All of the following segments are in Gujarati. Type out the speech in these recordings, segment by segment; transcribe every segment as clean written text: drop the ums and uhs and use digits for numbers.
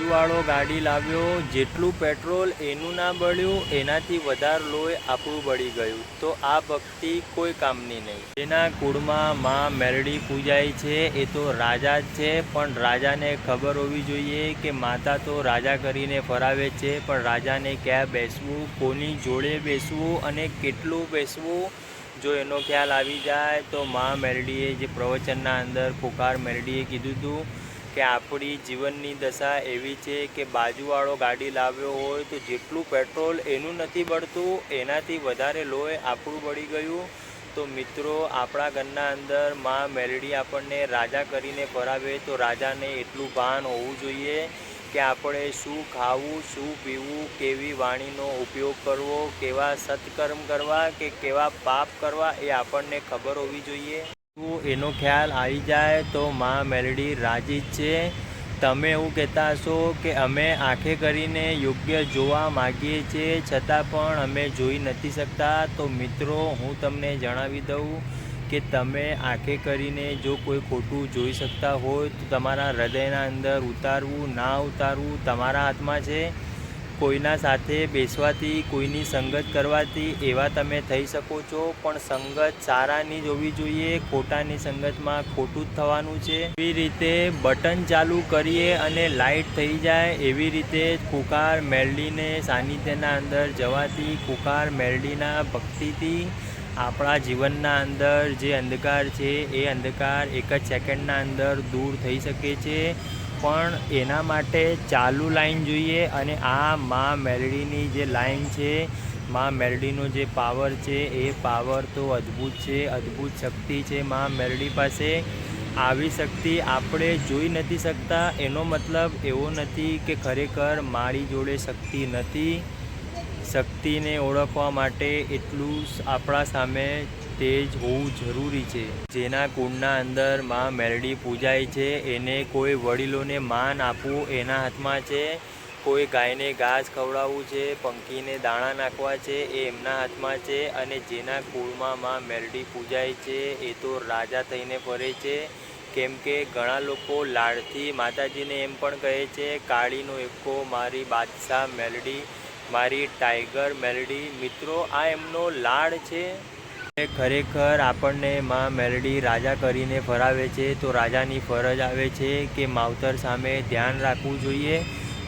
બાજુવાળો ગાડી લાવ્યો, જેટલું પેટ્રોલ એનું ના બળ્યું એનાથી વધારે લોહી આપણું બળી ગયું. તો આ ભક્તિ કોઈ કામની નહીં. જેના કુળમાં માં મેલડી પૂજાય છે એ તો રાજા જ છે, પણ રાજાને ખબર હોવી જોઈએ કે માતા તો રાજા કરીને ફરાવે છે, પણ રાજાને ક્યાં બેસવું, કોની જોડે બેસવું અને કેટલું બેસવું, જો એનો ખ્યાલ આવી જાય તો માં મેલડીએ જે પ્રવચનના અંદર ખોખાર મેલડીએ કીધું હતું કે આપણી જીવનની દશા એવી છે કે બાજુવાળો ગાડી લાવ્યો હોય તો જેટલું પેટ્રોલ એનું નથી બળતું એનાથી વધારે લોહી આપણું બળી ગયું. તો મિત્રો, આપણા ઘરના અંદર માં મેલડી આપણને રાજા કરીને ફરાવે તો રાજાને એટલું ભાન હોવું જોઈએ કે આપણે શું ખાવું, શું પીવું, કેવી વાણીનો ઉપયોગ કરવો, કેવા સત્કર્મ કરવા કે કેવા પાપ કરવા એ આપણને ખબર હોવી જોઈએ. એનો ખ્યાલ આવી જાય તો માં મેલડી રાજી જ છે. તમે એવું કહેતા હશો કે અમે આંખે કરીને યોગ્ય જોવા માગીએ છીએ છતાં પણ અમે જોઈ નથી શકતા. તો મિત્રો, હું તમને જણાવી દઉં કે તમે આંખે કરીને જો કોઈ ખોટું જોઈ શકતા હોય તો તમારા હૃદયના અંદર ઉતારવું ના ઉતારવું તમારા હાથમાં છે. કોઈના સાથે બેસવાથી, કોઈની સંગત કરવાથી એવા તમે થઈ શકો છો, પણ સંગત સારાની જ હોવી જોઈએ. ખોટાની સંગતમાં ખોટું જ થવાનું છે. એવી રીતે બટન ચાલુ કરીએ અને લાઇટ થઈ જાય, એવી રીતે ખોખાર મેલડીને સાનિધ્યના અંદર જવાથી, ખોખાર મેલડીના ભક્તિથી આપણા જીવનના અંદર જે અંધકાર છે એ અંધકાર એક જ સેકન્ડના અંદર દૂર થઈ શકે છે. પણ એના માટે ચાલુ લાઈન જોઈએ, અને આ માં મેલડીની જે લાઈન છે, માં મેલડીનો જે પાવર છે એ પાવર તો અદ્ભુત છે, અદ્ભુત શક્તિ છે માં મેલડી પાસે. આવી શક્તિ આપણે જોઈ નથી શકતા એનો મતલબ એવો નથી કે ખરેખર મારી જોડે શક્તિ નથી. શક્તિને ઓળખવા માટે એટલું આપણા સામે તેજ હોવું જરૂરી છે. જેના કુંડના અંદર માં મેલડી પૂજાય છે એને કોઈ વડીલોને માન આપવું એના હાથમાં છે. કોઈ ગાયને ઘાસ ખવડાવવું છે, પંખીને દાણા નાખવા છે એ એમના હાથમાં છે. અને જેના કુળમાં માં મેલડી પૂજાય છે એ તો રાજા થઈને ફરે છે. કેમ કે ઘણા લોકો લાડથી માતાજીને એમ પણ કહે છે, કાળીનો એકો મારી બાદશાહ મેલડી, મારી ટાઈગર મેલડી. મિત્રો, આ એમનો લાડ છે. ખરેખર આપણને માં મેલડી રાજા કરીને ફરાવે છે તો રાજાની ફરજ આવે છે કે માવતર સામે ધ્યાન રાખવું જોઈએ.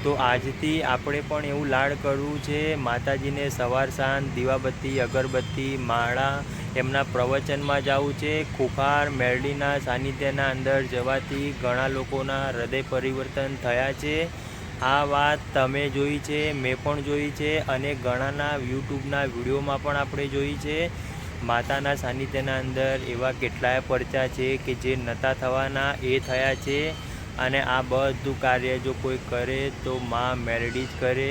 તો આજથી આપણે પણ એવું લાડ કરવું છે. માતાજીને સવાર સાંજ દીવાબત્તી, અગરબત્તી, માળા, એમના પ્રવચનમાં જવું છે. ખોખાર મેલડીના સાનિધ્યના અંદર જવાથી ઘણા લોકોના હૃદય પરિવર્તન થયા છે. આ વાત તમે જોઈ છે, મેં પણ જોઈ છે, અને ઘણાના યુટ્યુબના વિડીયોમાં પણ આપણે જોઈ છે. માતાના સાનિધ્યના અંદર એવા કેટલાય પરચા છે કે જે નહોતા થવાના એ થયા છે. અને આ બધું કાર્ય જો કોઈ કરે તો માં મેલડી જ કરે.